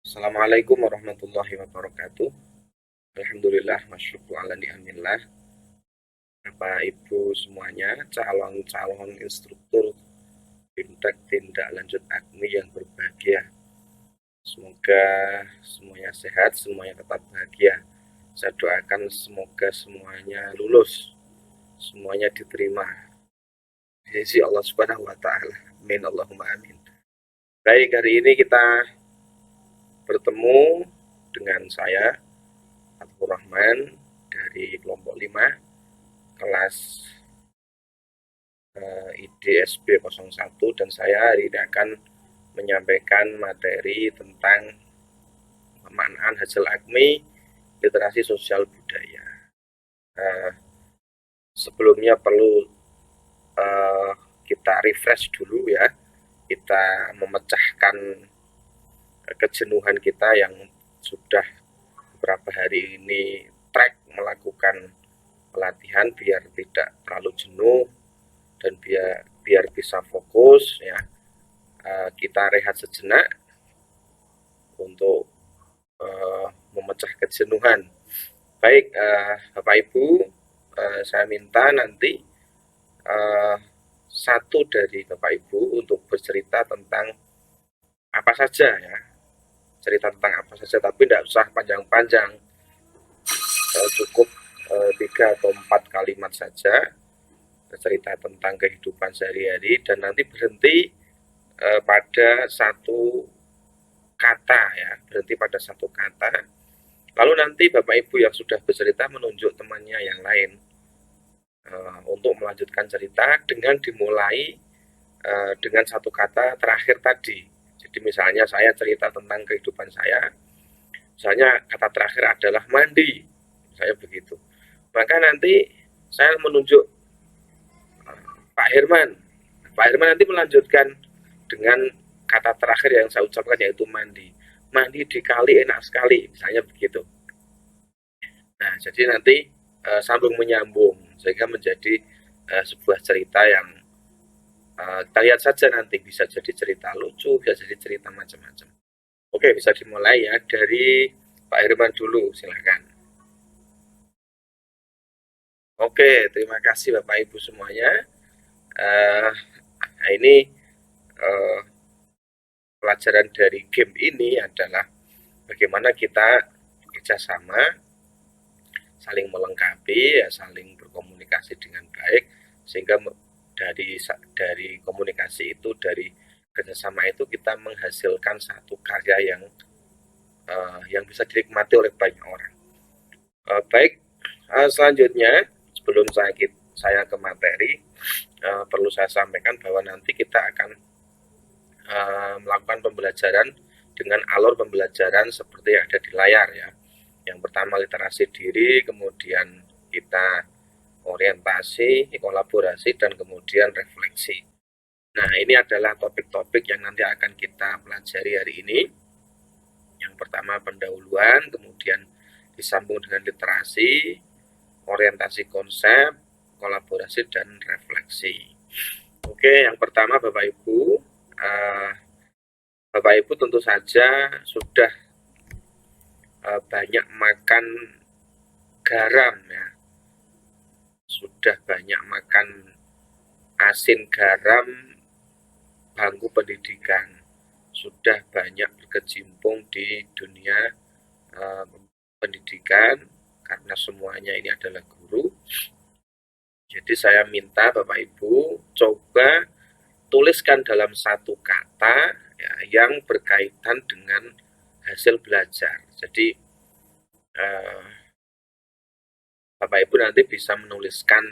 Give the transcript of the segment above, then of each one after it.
Assalamualaikum warahmatullahi wabarakatuh. Alhamdulillah, masyukur ala ni'amillah. Bapak Ibu semuanya, calon-calon instruktur Bimtek Tindak Lanjut AKMI yang berbahagia. Semoga semuanya sehat, semuanya tetap bahagia. Saya doakan semoga semuanya lulus, semuanya diterima. Sisi Allah Subhanahu wa taala. Amin Allahumma amin. Baik, hari ini kita bertemu dengan saya Abdul Rahman dari kelompok 5 kelas IDSB 01, dan saya hari ini akan menyampaikan materi tentang pemaknaan hasil AKMI literasi sosial budaya. Sebelumnya perlu kita refresh dulu ya, kita memecahkan kejenuhan kita yang sudah beberapa hari ini track melakukan pelatihan biar tidak terlalu jenuh dan biar bisa fokus ya. Kita rehat sejenak untuk memecah kejenuhan. Baik, Bapak Ibu, saya minta nanti satu dari Bapak Ibu untuk bercerita tentang apa saja ya, cerita tentang apa saja, tapi tidak usah panjang-panjang, cukup 3 atau 4 kalimat saja, cerita tentang kehidupan sehari-hari, dan nanti berhenti pada satu kata ya, berhenti pada satu kata. Lalu nanti Bapak Ibu yang sudah bercerita menunjuk temannya yang lain untuk melanjutkan cerita dengan dimulai dengan satu kata terakhir tadi. Jadi misalnya saya cerita tentang kehidupan saya, misalnya kata terakhir adalah mandi, saya begitu. Maka nanti saya menunjuk Pak Herman. Pak Herman nanti melanjutkan dengan kata terakhir yang saya ucapkan, yaitu mandi. Mandi di kali enak sekali, misalnya begitu. Nah, jadi nanti sambung menyambung sehingga menjadi sebuah cerita yang kita lihat saja, nanti bisa jadi cerita lucu, bisa jadi cerita macam-macam. Oke, bisa dimulai ya dari Pak Herman dulu, silakan. Oke, terima kasih Bapak Ibu semuanya. Nah, ini pelajaran dari game ini adalah bagaimana kita kerjasama, saling melengkapi, ya, saling berkomunikasi dengan baik, sehingga dari komunikasi itu, dari kerjasama itu kita menghasilkan satu karya yang bisa dinikmati oleh banyak orang. Baik, selanjutnya sebelum saya ke materi, perlu saya sampaikan bahwa nanti kita akan melakukan pembelajaran dengan alur pembelajaran seperti yang ada di layar ya. Yang pertama literasi diri, kemudian kita orientasi, kolaborasi, dan kemudian refleksi. Nah, ini adalah topik-topik yang nanti akan kita pelajari hari ini. Yang pertama pendahuluan, kemudian disambung dengan literasi, orientasi konsep, kolaborasi, dan refleksi. Oke, yang pertama Bapak Ibu, Bapak Ibu tentu saja sudah banyak makan garam ya, sudah banyak makan asin garam bangku pendidikan, sudah banyak berkecimpung di dunia pendidikan karena semuanya ini adalah guru. Jadi saya minta Bapak Ibu coba tuliskan dalam satu kata ya, yang berkaitan dengan hasil belajar. Jadi Bapak Ibu nanti bisa menuliskan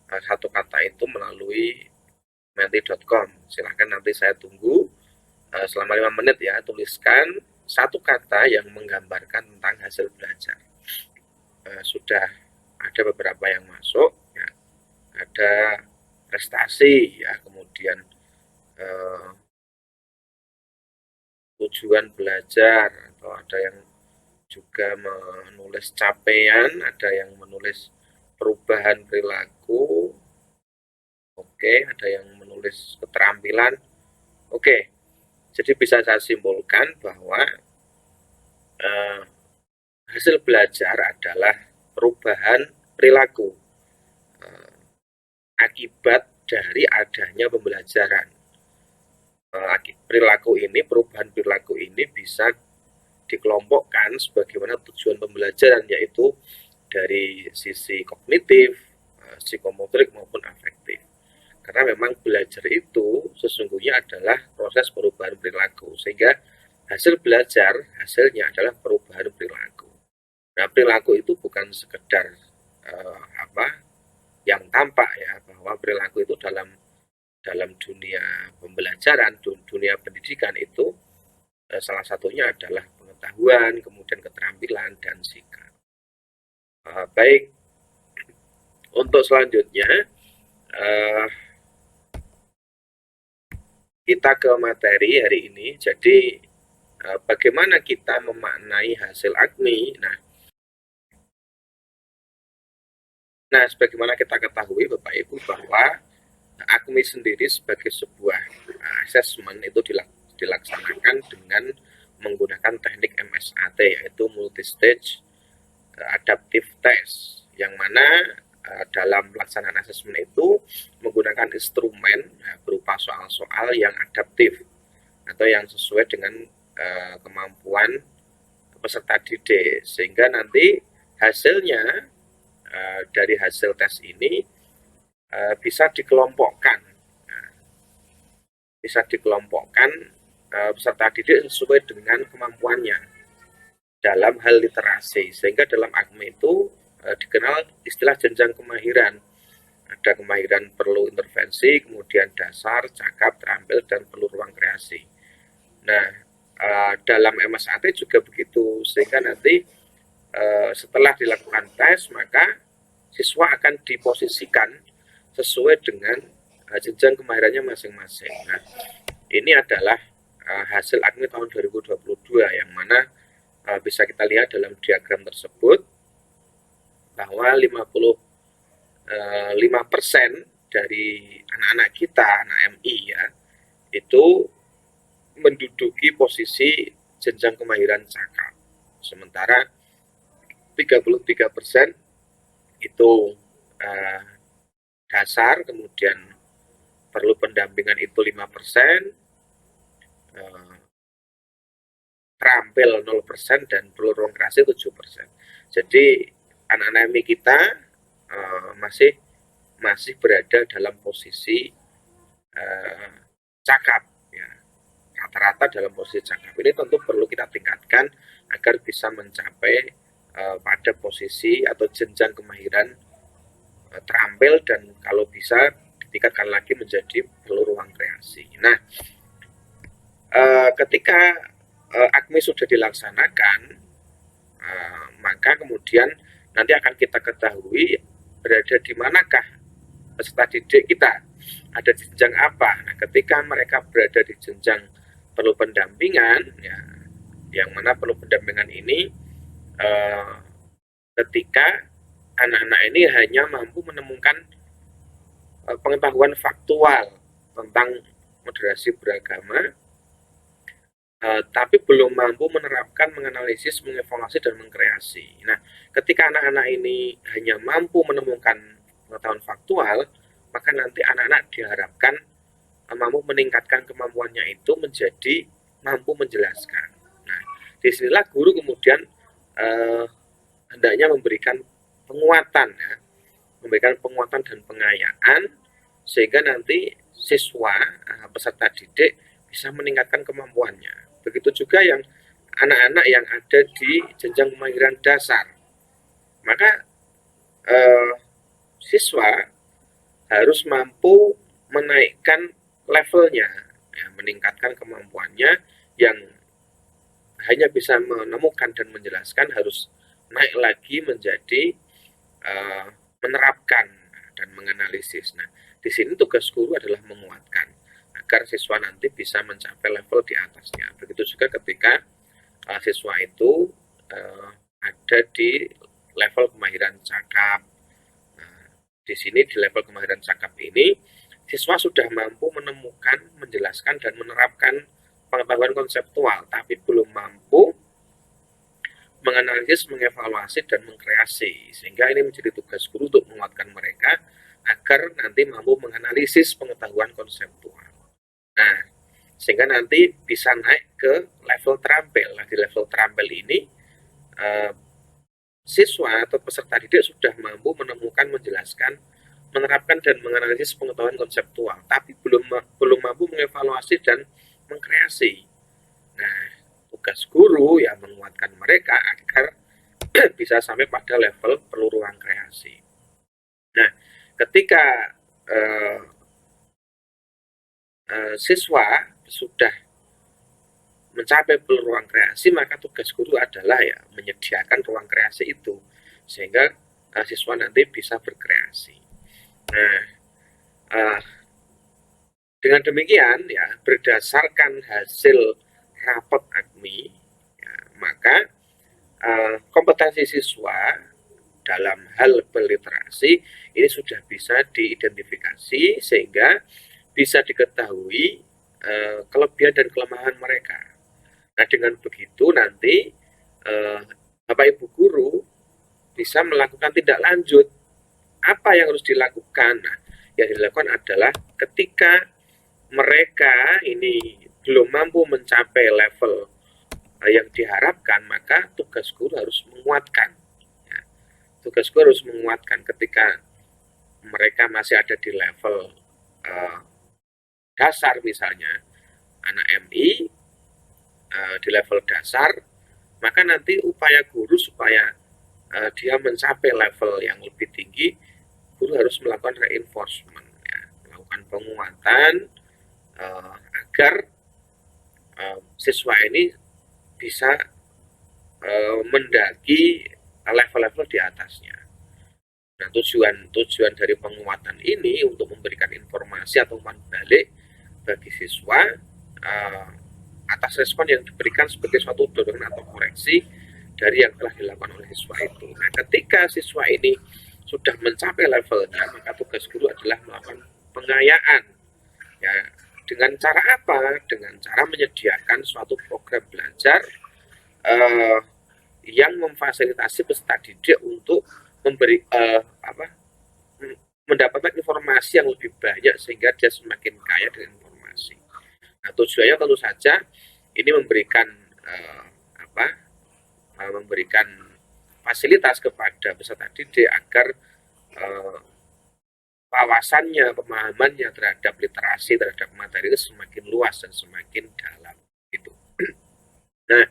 satu kata itu melalui menti.com. Silahkan, nanti saya tunggu selama 5 menit ya. Tuliskan satu kata yang menggambarkan tentang hasil belajar. Sudah ada beberapa yang masuk ya. Ada prestasi ya, kemudian tujuan belajar, atau ada yang juga menulis capaian, ada yang menulis perubahan perilaku, oke, ada yang menulis keterampilan. Oke, jadi bisa saya simpulkan bahwa hasil belajar adalah perubahan perilaku akibat dari adanya pembelajaran. Perubahan perilaku ini bisa dikelompokkan sebagaimana tujuan pembelajaran, yaitu dari sisi kognitif, psikomotorik maupun afektif. Karena memang belajar itu sesungguhnya adalah proses perubahan perilaku, sehingga hasil belajar hasilnya adalah perubahan perilaku. Nah, perilaku itu bukan sekedar yang tampak ya, bahwa perilaku itu dalam dunia pembelajaran, dunia pendidikan itu salah satunya adalah pengetahuan, kemudian keterampilan dan sikap. Baik, untuk selanjutnya kita ke materi hari ini. Jadi bagaimana kita memaknai hasil ACMI? Nah, sebagaimana kita ketahui Bapak Ibu bahwa ACMI sendiri sebagai sebuah assessment itu dilaksanakan dengan menggunakan teknik MSAT, yaitu multi-stage adaptive test, yang mana dalam pelaksanaan asesmen itu menggunakan instrumen berupa soal-soal yang adaptif atau yang sesuai dengan kemampuan peserta didik, sehingga nanti hasilnya dari hasil tes ini bisa dikelompokkan peserta didik sesuai dengan kemampuannya dalam hal literasi, sehingga dalam ACMI itu dikenal istilah jenjang kemahiran. Ada kemahiran perlu intervensi, kemudian dasar, cakap, terampil, dan perlu ruang kreasi. Nah, dalam MSAT juga begitu, sehingga nanti setelah dilakukan tes, maka siswa akan diposisikan sesuai dengan jenjang kemahirannya masing-masing. Nah, ini adalah hasil ACMI tahun 2022, yang mana bisa kita lihat dalam diagram tersebut bahwa 55% dari anak-anak kita, anak MI ya, itu menduduki posisi jenjang kemahiran cakap. Sementara 33% itu dasar, kemudian perlu pendampingan itu 5%, terampil 0%, dan perlu ruang kreasi 7%. Jadi anak-anak MI kita masih berada dalam posisi cakap ya, rata-rata dalam posisi cakap. Ini tentu perlu kita tingkatkan agar bisa mencapai pada posisi atau jenjang kemahiran terampil, dan kalau bisa ditingkatkan lagi menjadi perlu ruang kreasi. Nah, ketika ACMI sudah dilaksanakan, maka kemudian nanti akan kita ketahui berada di manakah peserta didik kita, ada di jenjang apa. Nah, ketika mereka berada di jenjang perlu pendampingan, ya, yang mana perlu pendampingan ini ketika anak-anak ini hanya mampu menemukan pengetahuan faktual tentang moderasi beragama, tapi belum mampu menerapkan, menganalisis, mengevaluasi, dan mengkreasi. Nah, ketika anak-anak ini hanya mampu menemukan pengetahuan faktual, maka nanti anak-anak diharapkan mampu meningkatkan kemampuannya itu menjadi mampu menjelaskan. Nah, disinilah guru kemudian hendaknya memberikan penguatan, ya, memberikan penguatan dan pengayaan, sehingga nanti siswa, peserta didik bisa meningkatkan kemampuannya. Begitu juga yang anak-anak yang ada di jenjang kemahiran dasar, maka siswa harus mampu menaikkan levelnya, ya, meningkatkan kemampuannya. Yang hanya bisa menemukan dan menjelaskan harus naik lagi menjadi menerapkan dan menganalisis. Nah, di sini tugas guru adalah menguatkan agar siswa nanti bisa mencapai level di atasnya. Begitu juga ketika siswa itu ada di level kemahiran cakap. Nah, di sini di level kemahiran cakap ini, siswa sudah mampu menemukan, menjelaskan, dan menerapkan pengetahuan konseptual, tapi belum mampu menganalisis, mengevaluasi, dan mengkreasi. Sehingga ini menjadi tugas guru untuk menguatkan mereka agar nanti mampu menganalisis pengetahuan konseptual. Nah, sehingga nanti bisa naik ke level terampil. Nah, di level terampil ini siswa atau peserta didik sudah mampu menemukan, menjelaskan, menerapkan dan menganalisis pengetahuan konseptual, tapi belum mampu mengevaluasi dan mengkreasi. Nah, tugas guru ya menguatkan mereka agar bisa sampai pada level perlu ruang kreasi. Nah, ketika siswa sudah mencapai peluang kreasi, maka tugas guru adalah ya menyediakan ruang kreasi itu sehingga siswa nanti bisa berkreasi. Nah, dengan demikian ya berdasarkan hasil rapot AKMI, ya, maka kompetensi siswa dalam hal berliterasi ini sudah bisa diidentifikasi sehingga bisa diketahui kelebihan dan kelemahan mereka. Nah, dengan begitu nanti Bapak Ibu guru bisa melakukan tindak lanjut. Apa yang harus dilakukan? Nah, yang dilakukan adalah ketika mereka ini belum mampu mencapai level yang diharapkan, maka tugas guru harus menguatkan. Ya, tugas guru harus menguatkan ketika mereka masih ada di level dasar, misalnya anak MI di level dasar, maka nanti upaya guru supaya dia mencapai level yang lebih tinggi, guru harus melakukan reinforcement, ya, melakukan penguatan agar siswa ini bisa mendaki level-level di atasnya. Nah, tujuan dari penguatan ini untuk memberikan informasi atau umpan balik bagi siswa atas respon yang diberikan sebagai suatu dorongan atau koreksi dari yang telah dilakukan oleh siswa itu. Nah, ketika siswa ini sudah mencapai levelnya, maka tugas guru adalah melakukan pengayaan. Ya, dengan cara apa? Dengan cara menyediakan suatu program belajar yang memfasilitasi peserta didik untuk memberi mendapatkan informasi yang lebih banyak sehingga dia semakin kaya dengan informasi. Nah, tujuannya tentu saja ini memberikan memberikan fasilitas kepada peserta didik agar wawasannya, pemahamannya terhadap literasi, terhadap materi itu semakin luas dan semakin dalam. Gitu. Nah,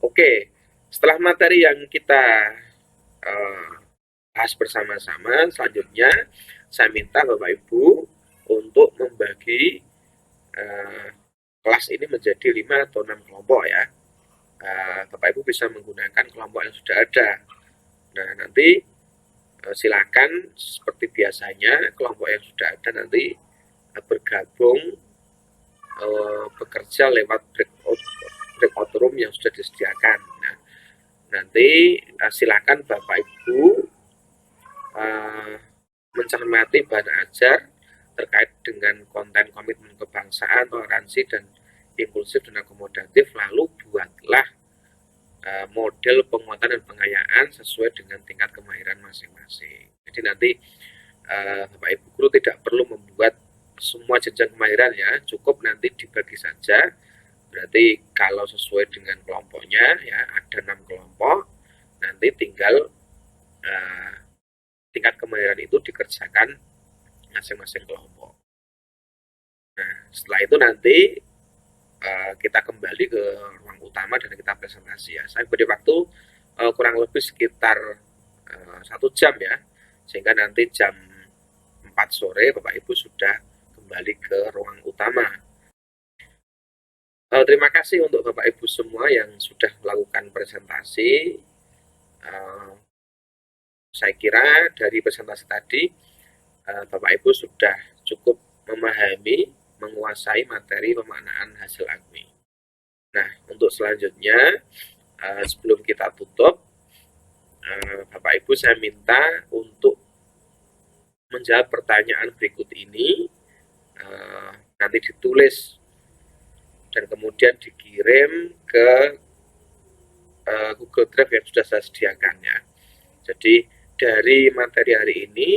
oke. Setelah materi yang kita bahas bersama-sama, selanjutnya saya minta Bapak Ibu untuk membagi kelas ini menjadi 5 atau 6 kelompok ya. Bapak Ibu bisa menggunakan kelompok yang sudah ada. Nah, nanti silakan seperti biasanya kelompok yang sudah ada nanti bergabung bekerja lewat breakout room yang sudah disediakan. Nah, nanti silakan Bapak Ibu mencermati bahan ajar terkait dengan konten komitmen kebangsaan, toleransi, dan inklusif dan akomodatif, lalu buatlah model penguatan dan pengayaan sesuai dengan tingkat kemahiran masing-masing. Jadi nanti Bapak Ibu guru tidak perlu membuat semua jenjang kemahiran ya, cukup nanti dibagi saja. Berarti kalau sesuai dengan kelompoknya ya, ada 6 kelompok, nanti tinggal tingkat kemahiran itu dikerjakan masing-masing kelompok. Nah, setelah itu nanti kita kembali ke ruang utama dan kita presentasi ya. Saya beri waktu kurang lebih sekitar 1 jam ya, sehingga nanti jam 4 sore Bapak Ibu sudah kembali ke ruang utama. Terima kasih untuk Bapak Ibu semua yang sudah melakukan presentasi. Saya kira dari presentasi tadi Bapak Ibu sudah cukup memahami, menguasai materi pemaknaan hasil AKMI. Nah, untuk selanjutnya sebelum kita tutup, Bapak Ibu saya minta untuk menjawab pertanyaan berikut ini, nanti ditulis dan kemudian dikirim ke Google Drive yang sudah saya sediakan ya. Jadi dari materi hari ini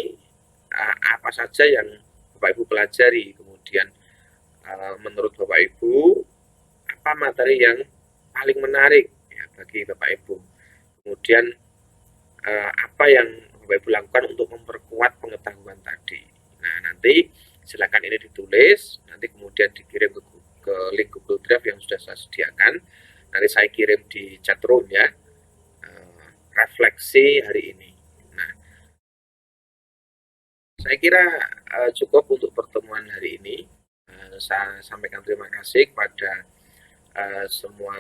apa saja yang Bapak Ibu pelajari, kemudian menurut Bapak Ibu apa materi yang paling menarik ya bagi Bapak Ibu, kemudian apa yang Bapak Ibu lakukan untuk memperkuat pengetahuan tadi. Nah, nanti silakan ini ditulis, nanti kemudian dikirim ke link Google Drive yang sudah saya sediakan. Nanti saya kirim di chat room ya, refleksi hari ini. Nah, saya kira cukup untuk pertemuan hari ini. Saya sampaikan terima kasih kepada semua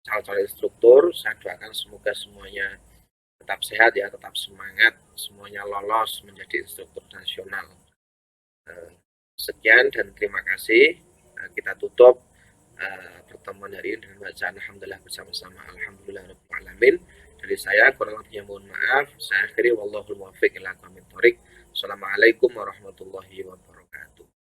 calon-calon instruktur. Saya doakan semoga semuanya tetap sehat ya, tetap semangat, semuanya lolos menjadi instruktur nasional. Sekian dan terima kasih. Kita tutup pertemuan hari ini dengan bacaan alhamdulillah bersama-sama. Alhamdulillah alamin. Dari saya kurang lebihnya mohon maaf. Saya akhiri wallahul muwaffiq ila aqwamit thoriq. Assalamualaikum warahmatullahi wabarakatuh.